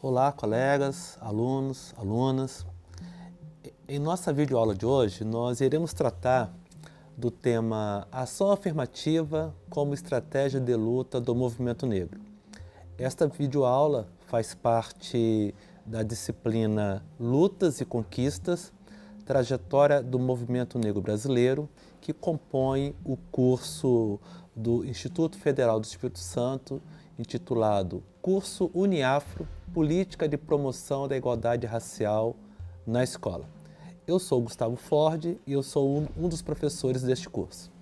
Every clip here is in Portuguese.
Olá, colegas, alunos, alunas. Em nossa videoaula de hoje, nós iremos tratar do tema Ação Afirmativa como Estratégia de Luta do Movimento Negro. Esta videoaula faz parte da disciplina Lutas e Conquistas, Trajetória do Movimento Negro Brasileiro, que compõe o curso do Instituto Federal do Espírito Santo, intitulado Curso Uniafro, Política de Promoção da Igualdade Racial na Escola. Eu sou Gustavo Ford e eu sou um dos professores deste curso.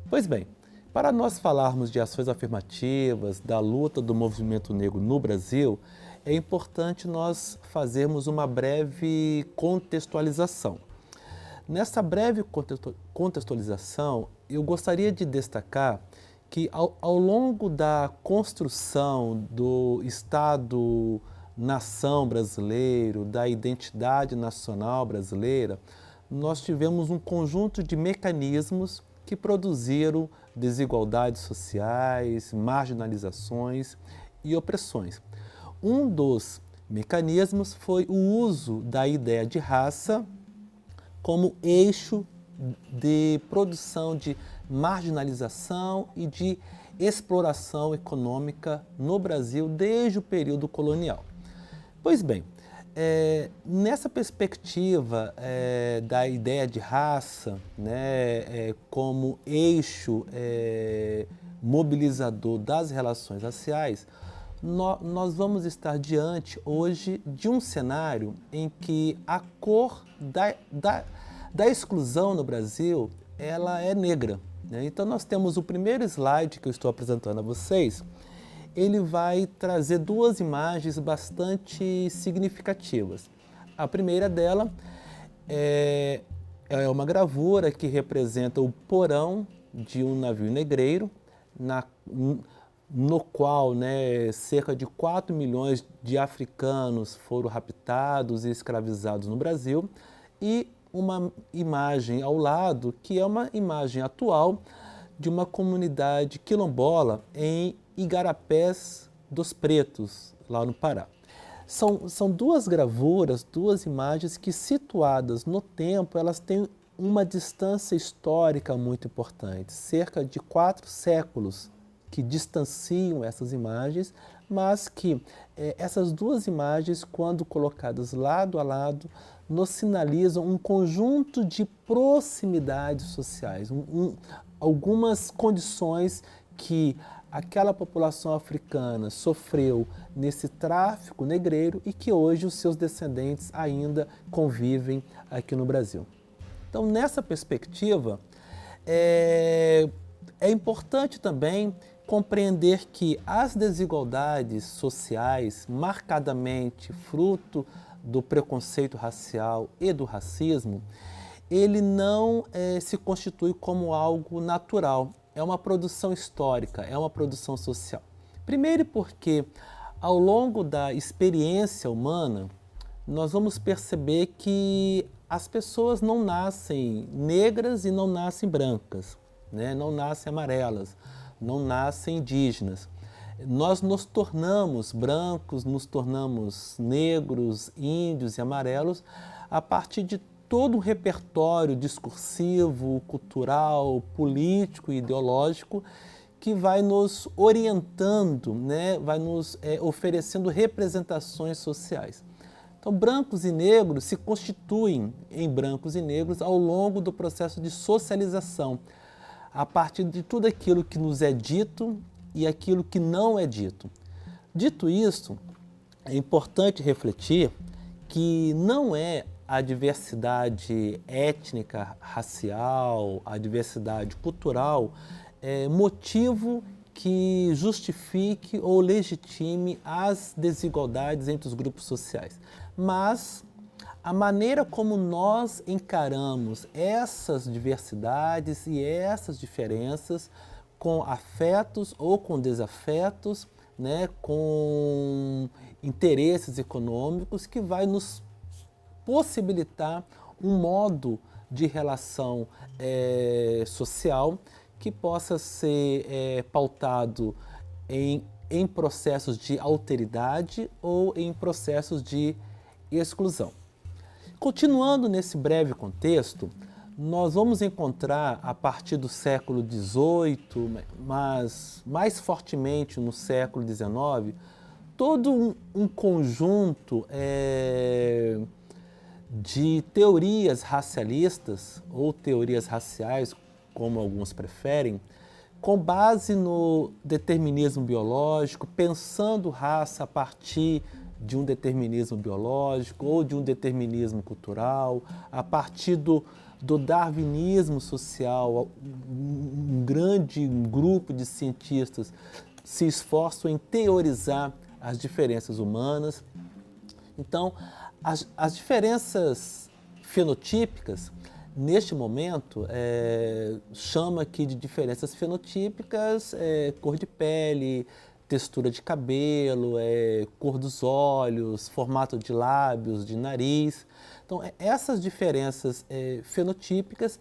Pois bem, para nós falarmos de ações afirmativas, da luta do movimento negro no Brasil, é importante nós fazermos uma breve contextualização. Nessa breve contextualização, eu gostaria de destacar que ao longo da construção do Estado-nação brasileiro, da identidade nacional brasileira, nós tivemos um conjunto de mecanismos que produziram desigualdades sociais, marginalizações e opressões. Um dos mecanismos foi o uso da ideia de raça como eixo de produção de marginalização e de exploração econômica no Brasil desde o período colonial. Pois bem, nessa perspectiva da ideia de raça, né, como eixo mobilizador das relações raciais, nós vamos estar diante hoje de um cenário em que a cor da exclusão no Brasil ela é negra, né? Então nós temos o primeiro slide que eu estou apresentando a vocês, ele vai trazer duas imagens bastante significativas. A primeira dela é uma gravura que representa o porão de um navio negreiro, no qual, né, cerca de 4 milhões de africanos foram raptados e escravizados no Brasil, e uma imagem ao lado, que é uma imagem atual de uma comunidade quilombola em Igarapés dos Pretos, lá no Pará. São duas gravuras, duas imagens que, situadas no tempo, elas têm uma distância histórica muito importante, cerca de 4 séculos que distanciam essas imagens, mas que essas duas imagens, quando colocadas lado a lado, nos sinalizam um conjunto de proximidades sociais, algumas condições que aquela população africana sofreu nesse tráfico negreiro e que hoje os seus descendentes ainda convivem aqui no Brasil. Então, nessa perspectiva, é importante também compreender que as desigualdades sociais, marcadamente fruto do preconceito racial e do racismo, ele não se constitui como algo natural, é uma produção histórica, é uma produção social. Primeiro porque, ao longo da experiência humana, nós vamos perceber que as pessoas não nascem negras e não nascem brancas, né? Não nascem amarelas, não nascem indígenas. Nós nos tornamos brancos, nos tornamos negros, índios e amarelos a partir de todo um repertório discursivo, cultural, político e ideológico que vai nos orientando, né? Vai nos oferecendo representações sociais. Então, brancos e negros se constituem em brancos e negros ao longo do processo de socialização, a partir de tudo aquilo que nos é dito e aquilo que não é dito. Dito isso, é importante refletir que não é a diversidade étnica, racial, a diversidade cultural, motivo que justifique ou legitime as desigualdades entre os grupos sociais. Mas a maneira como nós encaramos essas diversidades e essas diferenças, com afetos ou com desafetos, né, com interesses econômicos, que vai nos possibilitar um modo de relação social que possa ser pautado em em processos de alteridade ou em processos de exclusão. Continuando nesse breve contexto, nós vamos encontrar a partir do século XVIII, mas mais fortemente no século XIX, todo um conjunto de teorias racialistas, ou teorias raciais, como alguns preferem, com base no determinismo biológico, pensando raça a partir de um determinismo biológico ou de um determinismo cultural, a partir do darwinismo social. Um grande grupo de cientistas se esforçam em teorizar as diferenças humanas. Então, as diferenças fenotípicas, neste momento, chama aqui de diferenças fenotípicas, cor de pele, textura de cabelo, cor dos olhos, formato de lábios, de nariz. Então, essas diferenças fenotípicas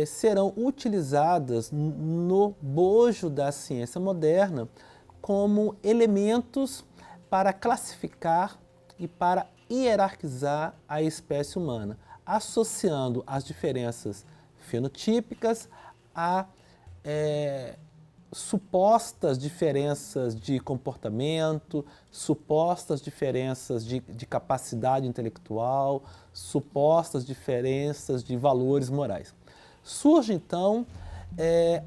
serão utilizadas no bojo da ciência moderna como elementos para classificar e para hierarquizar a espécie humana, associando as diferenças fenotípicas a supostas diferenças de comportamento, supostas diferenças de capacidade intelectual, supostas diferenças de valores morais. Surge, então,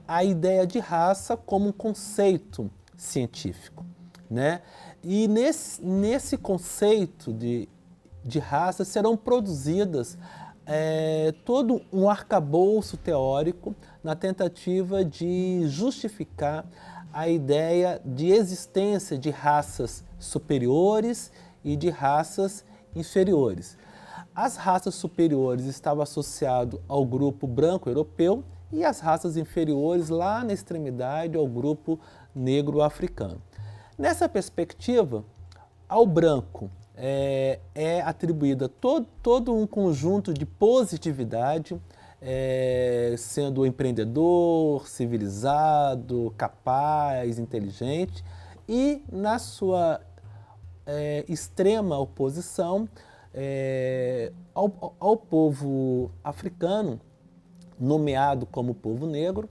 a ideia de raça como um conceito científico, né? E nesse conceito de raça serão produzidas todo um arcabouço teórico na tentativa de justificar a ideia de existência de raças superiores e de raças inferiores. As raças superiores estavam associadas ao grupo branco europeu e as raças inferiores lá na extremidade ao grupo negro africano. Nessa perspectiva, ao branco é atribuída todo um conjunto de positividade, sendo empreendedor, civilizado, capaz, inteligente, e na sua extrema oposição ao povo africano, nomeado como povo negro,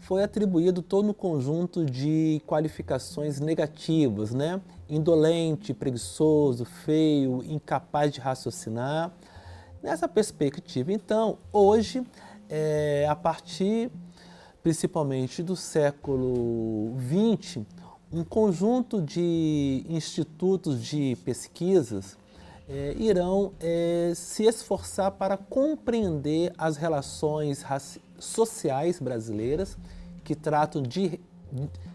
foi atribuído todo um conjunto de qualificações negativas, né? Indolente, preguiçoso, feio, incapaz de raciocinar. Nessa perspectiva, então, hoje, a partir principalmente do século XX, um conjunto de institutos de pesquisas irão se esforçar para compreender as relações sociais brasileiras, que tratam de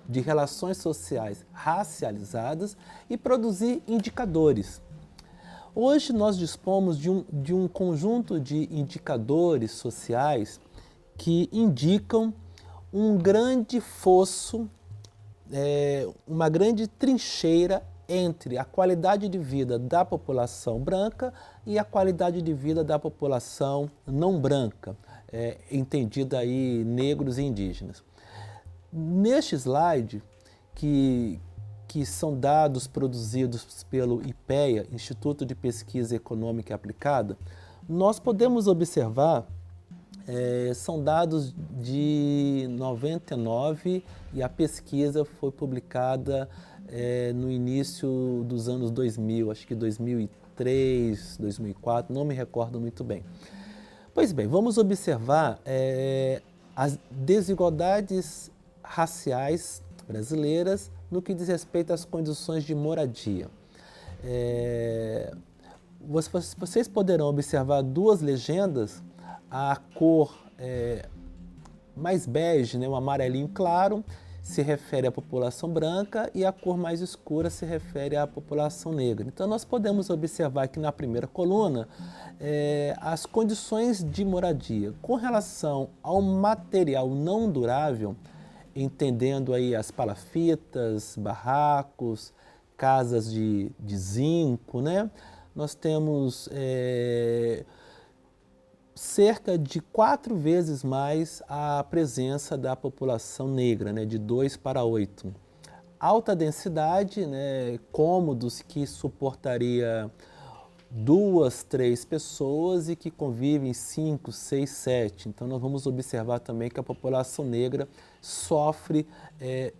relações sociais racializadas, e produzir indicadores. Hoje nós dispomos de um conjunto de indicadores sociais que indicam um grande fosso, uma grande trincheira entre a qualidade de vida da população branca e a qualidade de vida da população não branca, entendida aí negros e indígenas. Neste slide, que são dados produzidos pelo IPEA, Instituto de Pesquisa Econômica Aplicada, nós podemos observar, são dados de 99 e a pesquisa foi publicada no início dos anos 2000, acho que 2003, 2004, não me recordo muito bem. Pois bem, vamos observar as desigualdades raciais brasileiras no que diz respeito às condições de moradia. Vocês poderão observar duas legendas, a cor mais bege, né, um amarelinho claro, se refere à população branca, e a cor mais escura se refere à população negra. Então nós podemos observar aqui na primeira coluna as condições de moradia. Com relação ao material não durável, entendendo aí as palafitas, barracos, casas de zinco, né? Nós temos cerca de 4 vezes mais a presença da população negra, né? De 2 para 8. alta densidade, né, cômodos que suportaria 2, 3 pessoas e que convivem 5, 6, 7. Então nós vamos observar também que a população negra sofre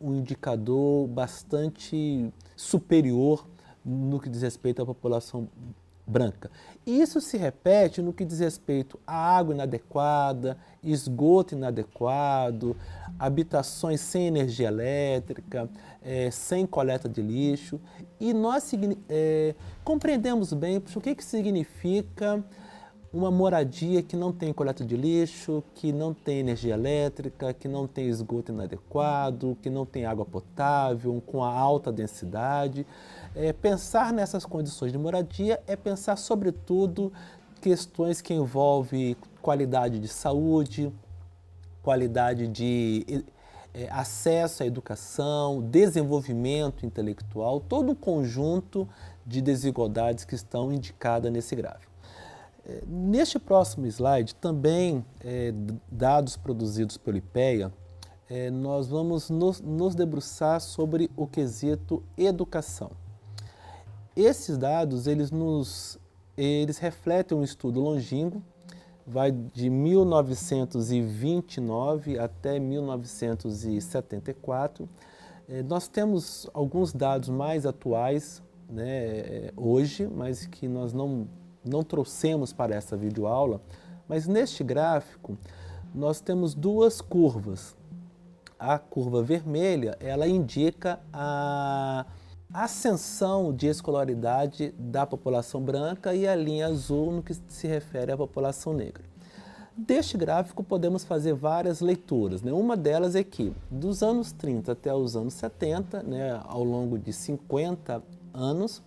um indicador bastante superior no que diz respeito à população branca. E isso se repete no que diz respeito à água inadequada, esgoto inadequado, habitações sem energia elétrica, sem coleta de lixo. E nós compreendemos bem o que significa uma moradia que não tem coleta de lixo, que não tem energia elétrica, que não tem esgoto inadequado, que não tem água potável, com a alta densidade. Pensar nessas condições de moradia é pensar, sobretudo, questões que envolvem qualidade de saúde, qualidade de acesso à educação, desenvolvimento intelectual, todo um conjunto de desigualdades que estão indicadas nesse gráfico. Neste próximo slide, também dados produzidos pelo IPEA, nós vamos nos debruçar sobre o quesito educação. Esses dados, eles refletem um estudo longínquo, vai de 1929 até 1974. Nós temos alguns dados mais atuais, né, hoje, mas que nós não trouxemos para essa videoaula. Mas neste gráfico, nós temos duas curvas. A curva vermelha, ela indica a ascensão de escolaridade da população branca e a linha azul no que se refere à população negra. Deste gráfico podemos fazer várias leituras, né? Uma delas é que dos anos 30 até os anos 70, né, ao longo de 50 anos,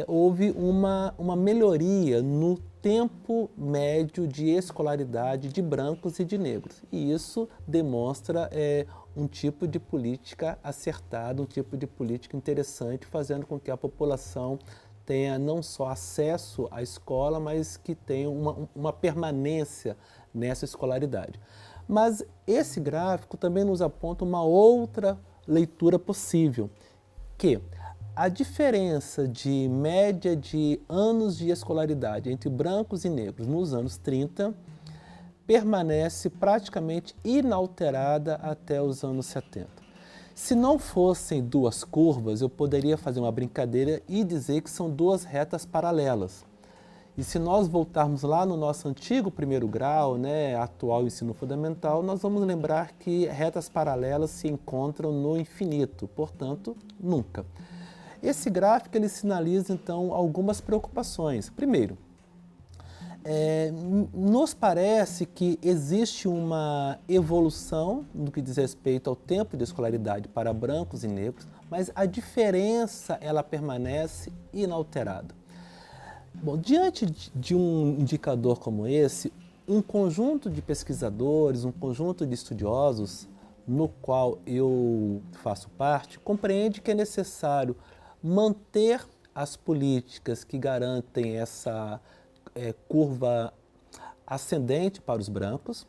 houve uma melhoria no tempo médio de escolaridade de brancos e de negros. E isso demonstra um tipo de política acertada, um tipo de política interessante, fazendo com que a população tenha não só acesso à escola, mas que tenha uma permanência nessa escolaridade. Mas esse gráfico também nos aponta uma outra leitura possível, que a diferença de média de anos de escolaridade entre brancos e negros nos anos 30 permanece praticamente inalterada até os anos 70. Se não fossem duas curvas, eu poderia fazer uma brincadeira e dizer que são duas retas paralelas. E se nós voltarmos lá no nosso antigo primeiro grau, né, atual ensino fundamental, nós vamos lembrar que retas paralelas se encontram no infinito, portanto, nunca. Esse gráfico ele sinaliza, então, algumas preocupações. Primeiro, nos parece que existe uma evolução no que diz respeito ao tempo de escolaridade para brancos e negros, mas a diferença ela permanece inalterada. Bom, diante de um indicador como esse, um conjunto de pesquisadores, um conjunto de estudiosos, no qual eu faço parte, compreende que é necessário manter as políticas que garantem essa curva ascendente para os brancos,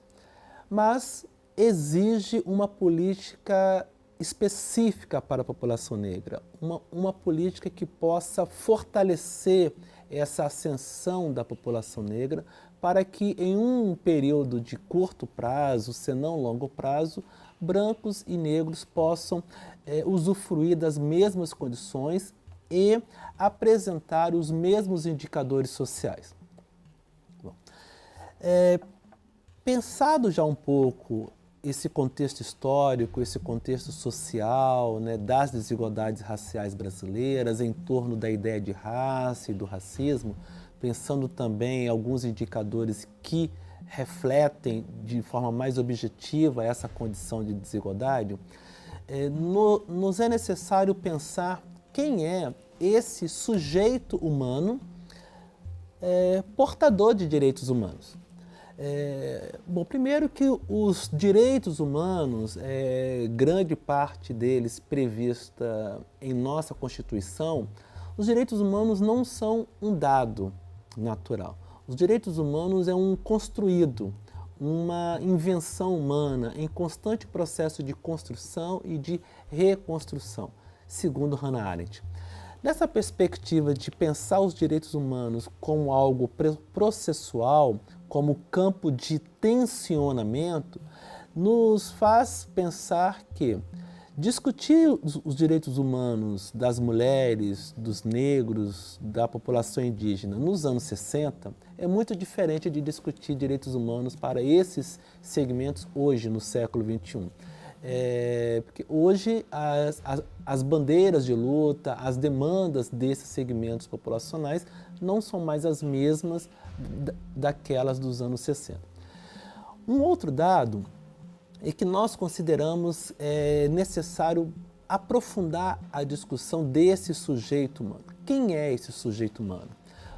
mas exige uma política específica para a população negra, uma política que possa fortalecer essa ascensão da população negra para que em um período de curto prazo, se não longo prazo, brancos e negros possam usufruir das mesmas condições e apresentar os mesmos indicadores sociais. Bom, pensado já um pouco esse contexto histórico, esse contexto social, né, das desigualdades raciais brasileiras em torno da ideia de raça e do racismo, pensando também em alguns indicadores que refletem de forma mais objetiva essa condição de desigualdade, nos é necessário pensar quem é esse sujeito humano portador de direitos humanos. Bom, primeiro que os direitos humanos, grande parte deles prevista em nossa Constituição, os direitos humanos não são um dado natural. Os direitos humanos é um construído, uma invenção humana em constante processo de construção e de reconstrução. segundo Hannah Arendt. Nessa perspectiva de pensar os direitos humanos como algo processual, como campo de tensionamento, nos faz pensar que discutir os direitos humanos das mulheres, dos negros, da população indígena nos anos 60 é muito diferente de discutir direitos humanos para esses segmentos hoje, no século XXI. Porque hoje as bandeiras de luta, as demandas desses segmentos populacionais não são mais as mesmas daquelas dos anos 60. Um outro dado é que nós consideramos necessário aprofundar a discussão desse sujeito humano. Quem é esse sujeito humano?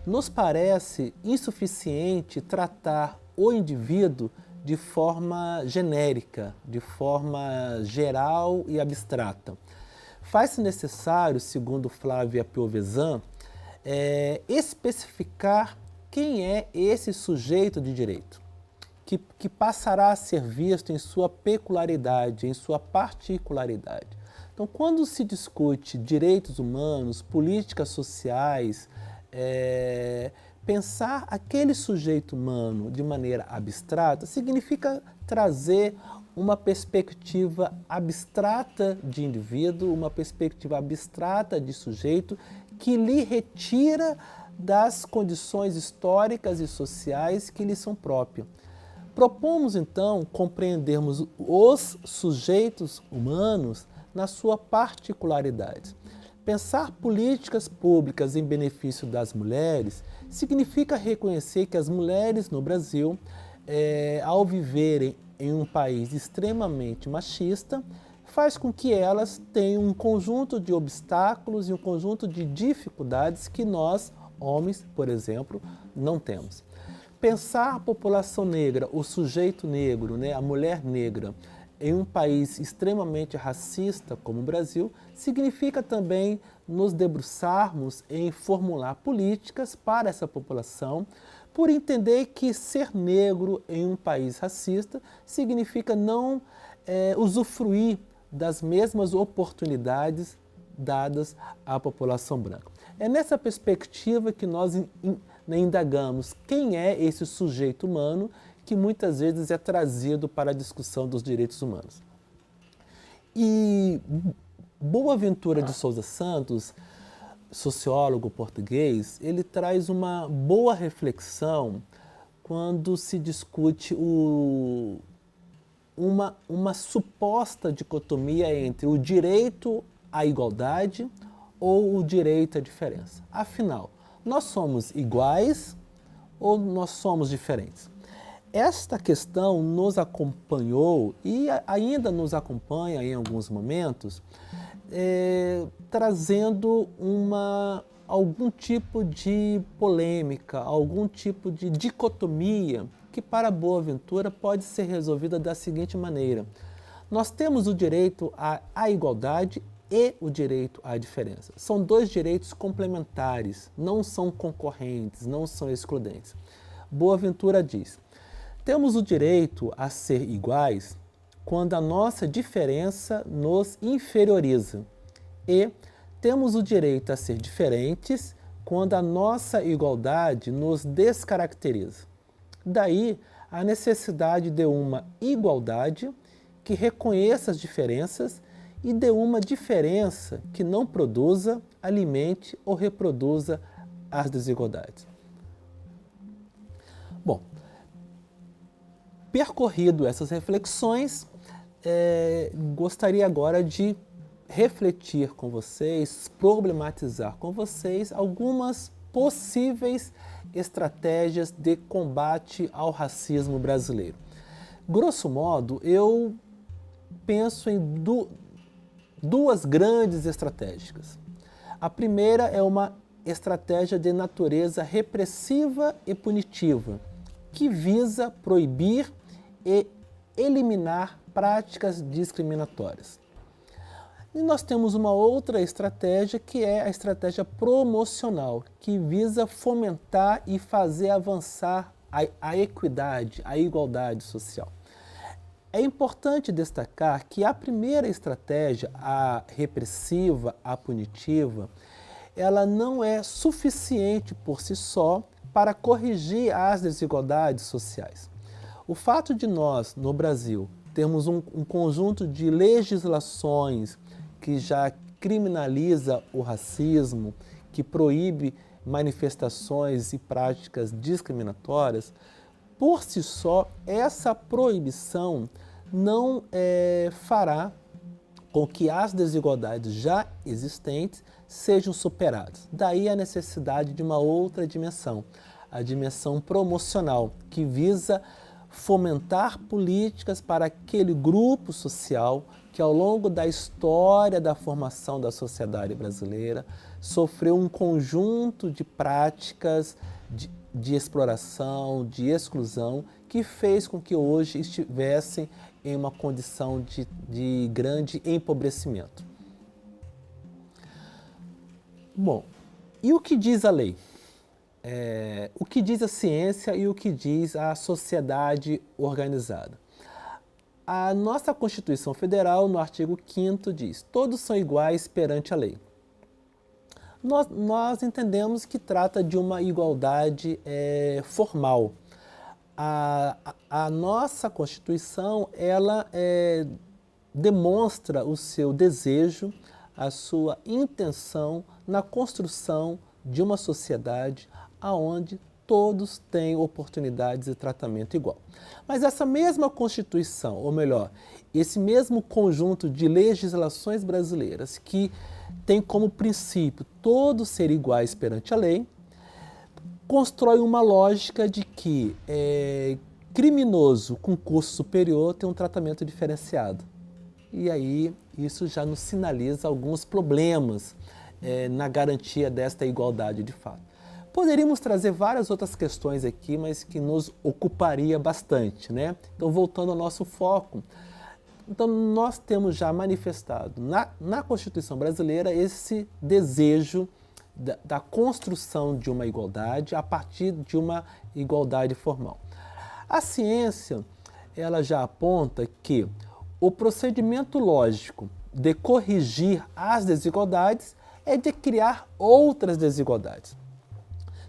Nos parece insuficiente tratar o indivíduo de forma genérica, de forma geral e abstrata. Faz-se necessário, segundo Flávia Piovesan, especificar quem é esse sujeito de direito, que passará a ser visto em sua peculiaridade, em sua particularidade. Então, quando se discute direitos humanos, políticas sociais, pensar aquele sujeito humano de maneira abstrata significa trazer uma perspectiva abstrata de indivíduo, uma perspectiva abstrata de sujeito que lhe retira das condições históricas e sociais que lhe são próprias. Propomos, então, compreendermos os sujeitos humanos na sua particularidade. Pensar políticas públicas em benefício das mulheres significa reconhecer que as mulheres no Brasil, ao viverem em um país extremamente machista, faz com que elas tenham um conjunto de obstáculos e um conjunto de dificuldades que nós, homens, por exemplo, não temos. Pensar a população negra, o sujeito negro, a mulher negra, em um país extremamente racista como o Brasil, significa também nos debruçarmos em formular políticas para essa população, por entender que ser negro em um país racista significa não usufruir das mesmas oportunidades dadas à população branca. É nessa perspectiva que nós indagamos quem é esse sujeito humano que muitas vezes é trazido para a discussão dos direitos humanos. E Boaventura de Souza Santos, sociólogo português, ele traz uma boa reflexão quando se discute uma suposta dicotomia entre o direito à igualdade ou o direito à diferença. Afinal, nós somos iguais ou nós somos diferentes? Esta questão nos acompanhou e ainda nos acompanha em alguns momentos, trazendo algum tipo de polêmica, algum tipo de dicotomia que para Boaventura pode ser resolvida da seguinte maneira. Nós temos o direito à igualdade e o direito à diferença. São dois direitos complementares, não são concorrentes, não são excludentes. Boaventura diz: temos o direito a ser iguais quando a nossa diferença nos inferioriza e temos o direito a ser diferentes quando a nossa igualdade nos descaracteriza. Daí a necessidade de uma igualdade que reconheça as diferenças e de uma diferença que não produza, alimente ou reproduza as desigualdades. Bom, percorrido essas reflexões, gostaria agora de refletir com vocês, problematizar com vocês algumas possíveis estratégias de combate ao racismo brasileiro. Grosso modo, eu penso em duas grandes estratégias. A primeira é uma estratégia de natureza repressiva e punitiva, que visa proibir e eliminar práticas discriminatórias. E nós temos uma outra estratégia que é a estratégia promocional, que visa fomentar e fazer avançar a equidade, a igualdade social. É importante destacar que a primeira estratégia, a repressiva, a punitiva, ela não é suficiente por si só para corrigir as desigualdades sociais. O fato de nós, no Brasil, termos um conjunto de legislações que já criminaliza o racismo, que proíbe manifestações e práticas discriminatórias, por si só, essa proibição não fará com que as desigualdades já existentes sejam superadas. Daí a necessidade de uma outra dimensão, a dimensão promocional, que visa fomentar políticas para aquele grupo social que ao longo da história da formação da sociedade brasileira sofreu um conjunto de práticas de exploração, de exclusão, que fez com que hoje estivessem em uma condição de grande empobrecimento. Bom, e o que diz a lei? O que diz a ciência e o que diz a sociedade organizada? A nossa Constituição Federal, no artigo 5º, diz: todos são iguais perante a lei. Nós entendemos que trata de uma igualdade formal. A nossa Constituição, ela demonstra o seu desejo, a sua intenção na construção de uma sociedade onde todos têm oportunidades e tratamento igual. Mas essa mesma Constituição, ou melhor, esse mesmo conjunto de legislações brasileiras que tem como princípio todos ser iguais perante a lei, constrói uma lógica de que criminoso com curso superior tem um tratamento diferenciado. E aí isso já nos sinaliza alguns problemas na garantia desta igualdade de fato. Poderíamos trazer várias outras questões aqui, mas que nos ocuparia bastante, né? Então, voltando ao nosso foco, então nós temos já manifestado na Constituição brasileira esse desejo da construção de uma igualdade a partir de uma igualdade formal. A ciência, ela já aponta que o procedimento lógico de corrigir as desigualdades é de criar outras desigualdades.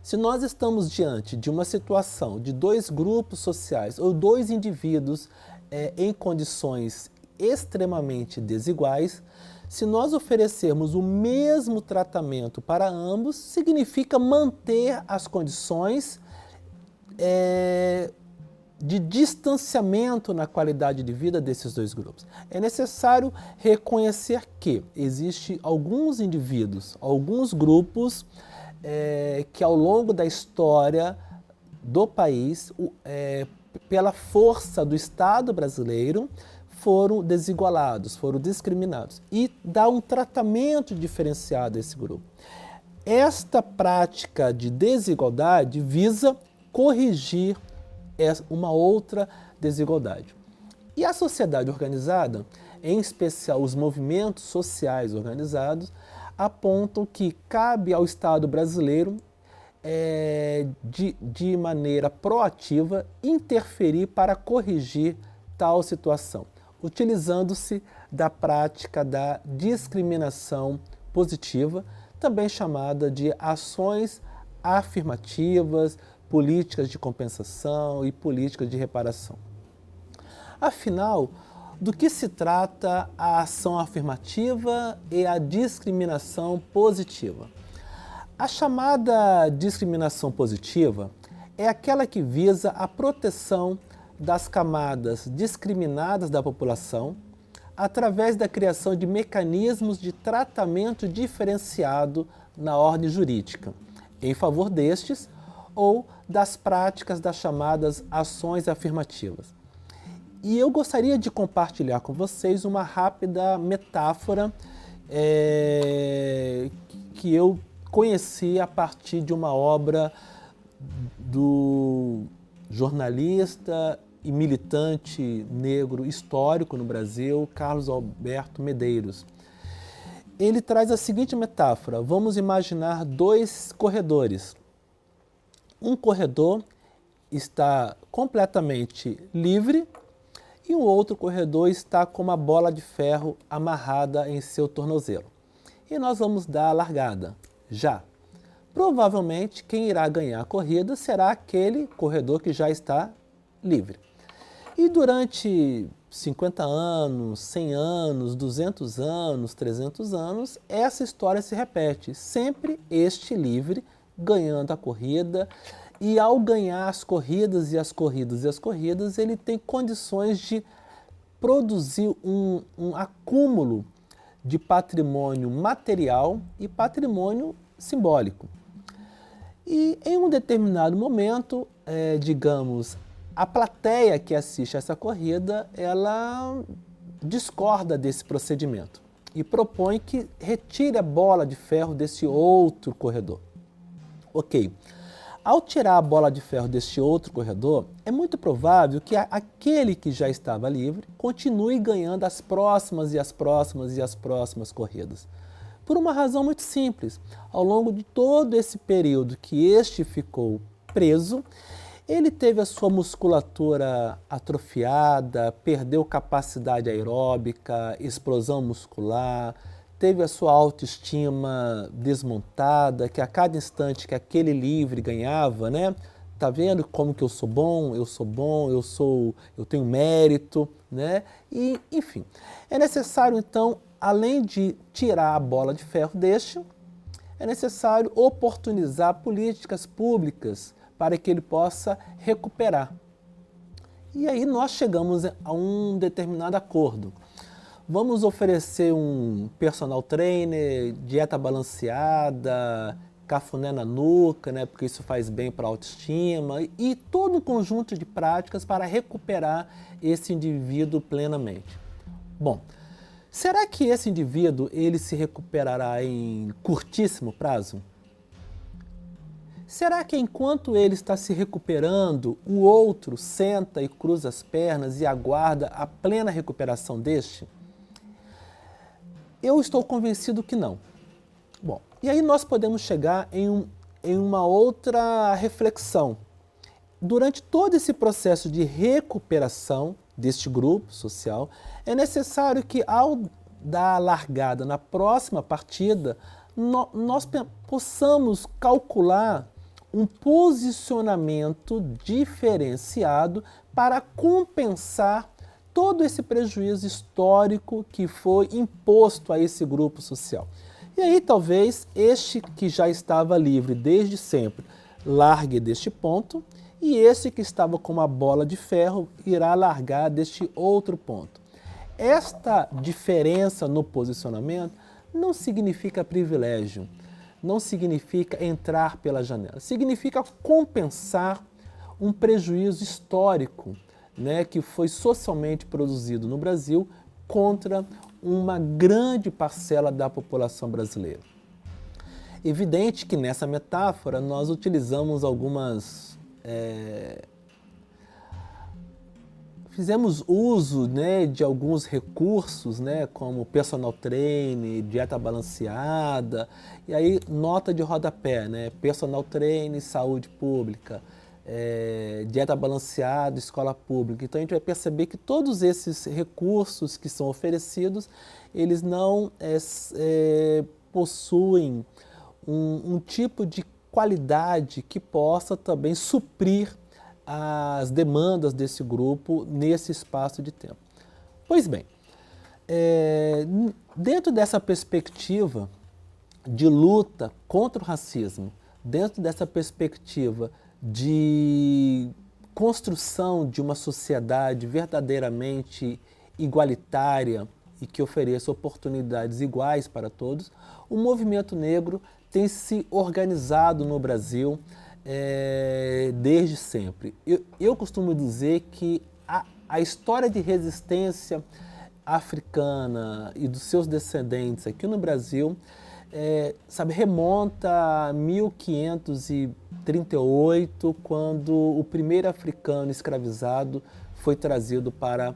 Se nós estamos diante de uma situação de dois grupos sociais ou dois indivíduos em condições extremamente desiguais, se nós oferecermos o mesmo tratamento para ambos, significa manter as condições de distanciamento na qualidade de vida desses dois grupos. É necessário reconhecer que existem alguns indivíduos, alguns grupos que ao longo da história do país, pela força do Estado brasileiro, foram desigualados, foram discriminados, e dá um tratamento diferenciado a esse grupo. Esta prática de desigualdade visa corrigir uma outra desigualdade. E a sociedade organizada, em especial os movimentos sociais organizados, apontam que cabe ao Estado brasileiro, de maneira proativa, interferir para corrigir tal situação, utilizando-se da prática da discriminação positiva, também chamada de ações afirmativas, políticas de compensação e políticas de reparação. Afinal, do que se trata a ação afirmativa e a discriminação positiva? A chamada discriminação positiva é aquela que visa a proteção das camadas discriminadas da população através da criação de mecanismos de tratamento diferenciado na ordem jurídica, em favor destes ou das práticas das chamadas ações afirmativas. E eu gostaria de compartilhar com vocês uma rápida metáfora que eu conheci a partir de uma obra do jornalista e militante negro histórico no Brasil, Carlos Alberto Medeiros. Ele traz a seguinte metáfora: vamos imaginar dois corredores. Um corredor está completamente livre e o outro corredor está com uma bola de ferro amarrada em seu tornozelo. E nós vamos dar a largada, já. Provavelmente quem irá ganhar a corrida será aquele corredor que já está livre. E durante 50 anos, 100 anos, 200 anos, 300 anos, essa história se repete. Sempre este livre ganhando a corrida, e ao ganhar as corridas e as corridas e as corridas, ele tem condições de produzir um acúmulo de patrimônio material e patrimônio simbólico. E em um determinado momento, digamos, a plateia que assiste essa corrida, ela discorda desse procedimento e propõe que retire a bola de ferro desse outro corredor. Ok. Ao tirar a bola de ferro deste outro corredor, é muito provável que aquele que já estava livre continue ganhando as próximas e as próximas e as próximas corridas. Por uma razão muito simples. Ao longo de todo esse período que este ficou preso, ele teve a sua musculatura atrofiada, perdeu capacidade aeróbica, explosão muscular, teve a sua autoestima desmontada, que a cada instante que aquele livre ganhava, né? Tá vendo como que eu sou bom, eu tenho mérito, né? E, enfim, é necessário então, além de tirar a bola de ferro deste, é necessário oportunizar políticas públicas para que ele possa recuperar. E aí nós chegamos a um determinado acordo. Vamos oferecer um personal trainer, dieta balanceada, cafuné na nuca, né, porque isso faz bem para a autoestima, e todo um conjunto de práticas para recuperar esse indivíduo plenamente. Bom, será que esse indivíduo ele se recuperará em curtíssimo prazo? Será que enquanto ele está se recuperando, o outro senta e cruza as pernas e aguarda a plena recuperação deste? Eu estou convencido que não. Bom, e aí nós podemos chegar em uma outra reflexão. Durante todo esse processo de recuperação deste grupo social, é necessário que ao dar a largada na próxima partida, nós possamos calcular um posicionamento diferenciado para compensar todo esse prejuízo histórico que foi imposto a esse grupo social. E aí talvez este que já estava livre desde sempre largue deste ponto, e esse que estava com uma bola de ferro irá largar deste outro ponto. Esta diferença no posicionamento não significa privilégio, não significa entrar pela janela, significa compensar um prejuízo histórico, né, que foi socialmente produzido no Brasil contra uma grande parcela da população brasileira. Evidente que nessa metáfora nós utilizamos fizemos uso, né, de alguns recursos, né, como personal trainer, dieta balanceada, e aí nota de rodapé, né, personal trainer, saúde pública, dieta balanceada, escola pública. Então a gente vai perceber que todos esses recursos que são oferecidos, eles não possuem um tipo de qualidade que possa também suprir as demandas desse grupo nesse espaço de tempo. Pois bem, dentro dessa perspectiva de luta contra o racismo, dentro dessa perspectiva de construção de uma sociedade verdadeiramente igualitária e que ofereça oportunidades iguais para todos, o movimento negro tem se organizado no Brasil desde sempre. Eu costumo dizer que a história de resistência africana e dos seus descendentes aqui no Brasil remonta a 1538, quando o primeiro africano escravizado foi trazido para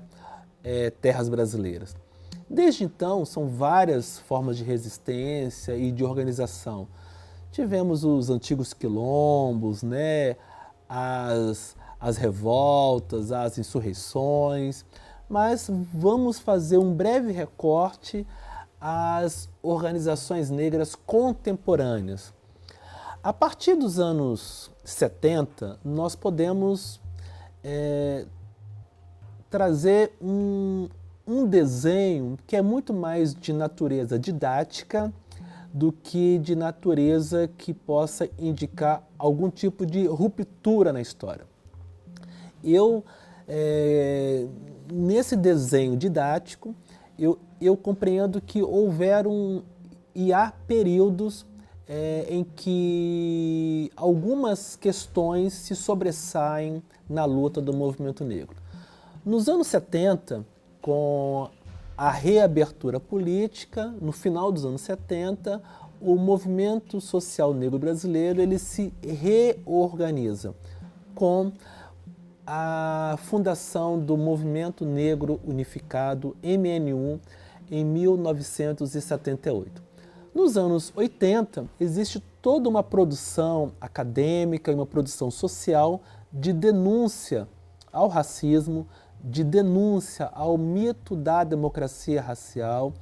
terras brasileiras. Desde então, são várias formas de resistência e de organização. Tivemos os antigos quilombos, né? as revoltas, as insurreições, mas vamos fazer um breve recorte às organizações negras contemporâneas. A partir dos anos 70, nós podemos trazer um desenho que é muito mais de natureza didática do que de natureza que possa indicar algum tipo de ruptura na história. Nesse desenho didático, eu compreendo que houveram e há períodos em que algumas questões se sobressaem na luta do movimento negro. Nos anos 70, com a reabertura política, no final dos anos 70, o movimento social negro brasileiro ele se reorganiza com a fundação do Movimento Negro Unificado, MNU, em 1978. Nos anos 80, existe toda uma produção acadêmica e uma produção social de denúncia ao racismo, de denúncia ao mito da democracia racial.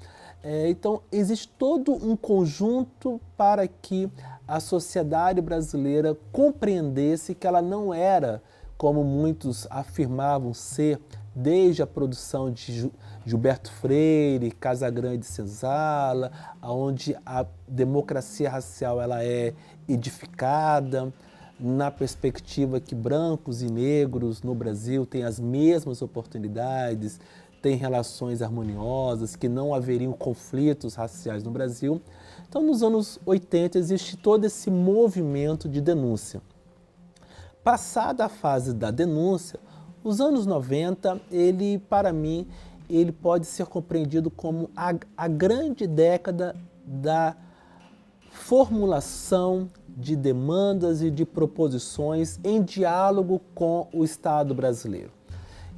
Então, existe todo um conjunto para que a sociedade brasileira compreendesse que ela não era, como muitos afirmavam ser, desde a produção de Gilberto Freire, Casagrande e Senzala, onde a democracia racial ela é edificada na perspectiva que brancos e negros no Brasil têm as mesmas oportunidades, têm relações harmoniosas, que não haveriam conflitos raciais no Brasil. Então, nos anos 80, existe todo esse movimento de denúncia. Passada a fase da denúncia, os anos 90, para mim, ele pode ser compreendido como a grande década da formulação de demandas e de proposições em diálogo com o Estado brasileiro.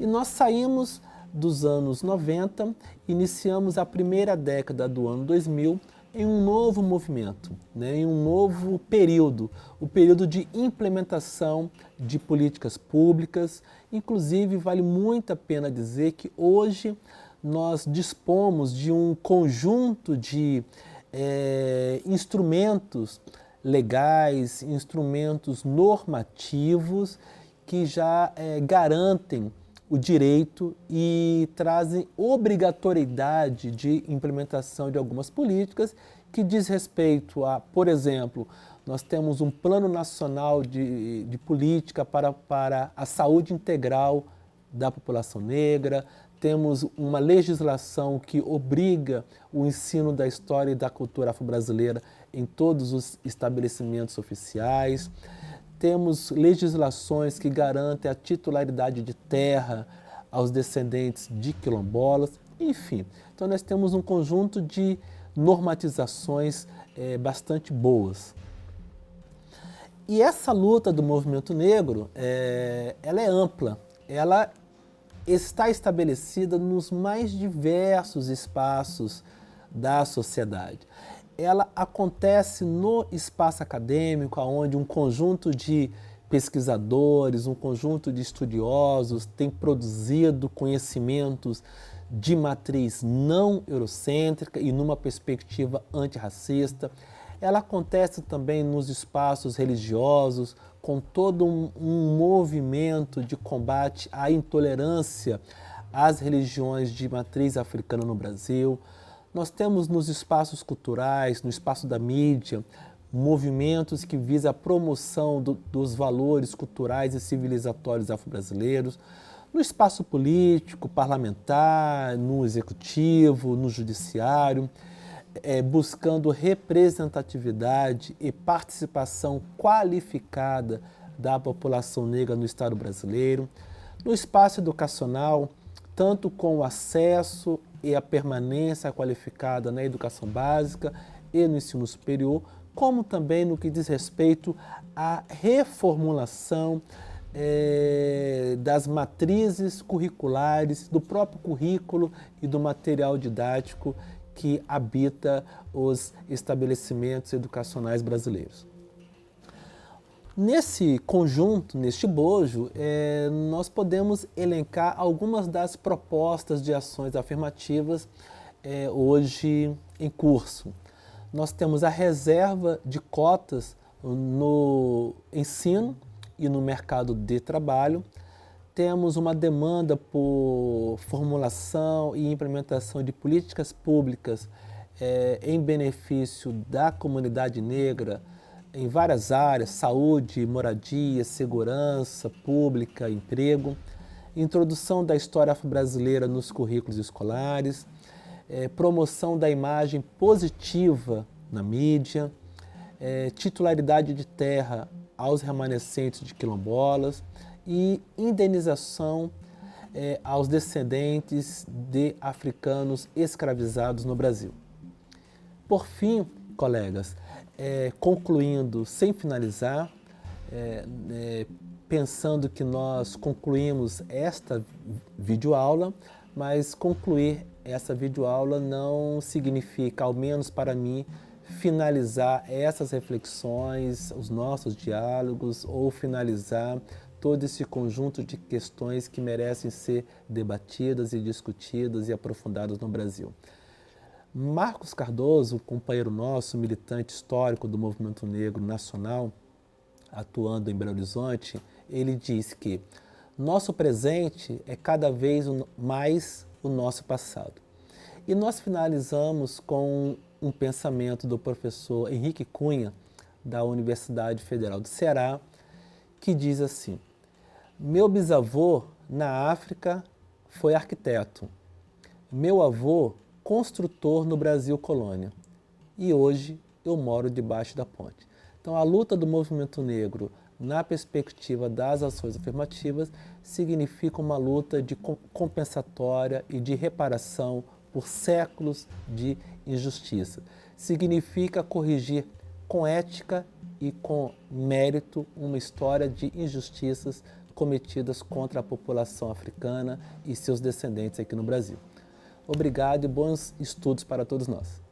E nós saímos dos anos 90, iniciamos a primeira década do ano 2000 em um novo movimento, em um novo período, o período de implementação de políticas públicas. Inclusive, vale muito a pena dizer que hoje nós dispomos de um conjunto de instrumentos legais, instrumentos normativos que já garantem o direito e trazem obrigatoriedade de implementação de algumas políticas que diz respeito a, por exemplo, nós temos um plano nacional de política para a saúde integral da população negra, temos uma legislação que obriga o ensino da história e da cultura afro-brasileira em todos os estabelecimentos oficiais, temos legislações que garantem a titularidade de terra aos descendentes de quilombolas, enfim. Então nós temos um conjunto de normatizações bastante boas. E essa luta do movimento negro, ela é ampla, ela está estabelecida nos mais diversos espaços da sociedade. Ela acontece no espaço acadêmico, onde um conjunto de pesquisadores, um conjunto de estudiosos tem produzido conhecimentos de matriz não eurocêntrica e numa perspectiva antirracista. Ela acontece também nos espaços religiosos, com todo um movimento de combate à intolerância às religiões de matriz africana no Brasil. Nós temos nos espaços culturais, no espaço da mídia, movimentos que visam a promoção dos valores culturais e civilizatórios afro-brasileiros, no espaço político, parlamentar, no executivo, no judiciário, buscando representatividade e participação qualificada da população negra no Estado brasileiro, no espaço educacional, tanto com o acesso e a permanência qualificada na educação básica e no ensino superior, como também no que diz respeito à reformulação das matrizes curriculares, do próprio currículo e do material didático que habita os estabelecimentos educacionais brasileiros. Nesse conjunto, neste bojo, nós podemos elencar algumas das propostas de ações afirmativas hoje em curso. Nós temos a reserva de cotas no ensino e no mercado de trabalho. Temos uma demanda por formulação e implementação de políticas públicas em benefício da comunidade negra em várias áreas: saúde, moradia, segurança pública, emprego, introdução da história afro-brasileira nos currículos escolares, promoção da imagem positiva na mídia, titularidade de terra aos remanescentes de quilombolas e indenização aos descendentes de africanos escravizados no Brasil. Por fim, colegas, concluindo, sem finalizar, pensando que nós concluímos esta videoaula, mas concluir essa videoaula não significa, ao menos para mim, finalizar essas reflexões, os nossos diálogos, ou finalizar todo esse conjunto de questões que merecem ser debatidas e discutidas e aprofundadas no Brasil. Marcos Cardoso, companheiro nosso, militante histórico do movimento negro nacional, atuando em Belo Horizonte, ele diz que nosso presente é cada vez mais o nosso passado. E nós finalizamos com um pensamento do professor Henrique Cunha, da Universidade Federal do Ceará, que diz assim: meu bisavô na África foi arquiteto, meu avô construtor no Brasil colônia, e hoje eu moro debaixo da ponte. Então, a luta do movimento negro na perspectiva das ações afirmativas significa uma luta de compensatória e de reparação por séculos de injustiça. Significa corrigir com ética e com mérito uma história de injustiças cometidas contra a população africana e seus descendentes aqui no Brasil. Obrigado e bons estudos para todos nós.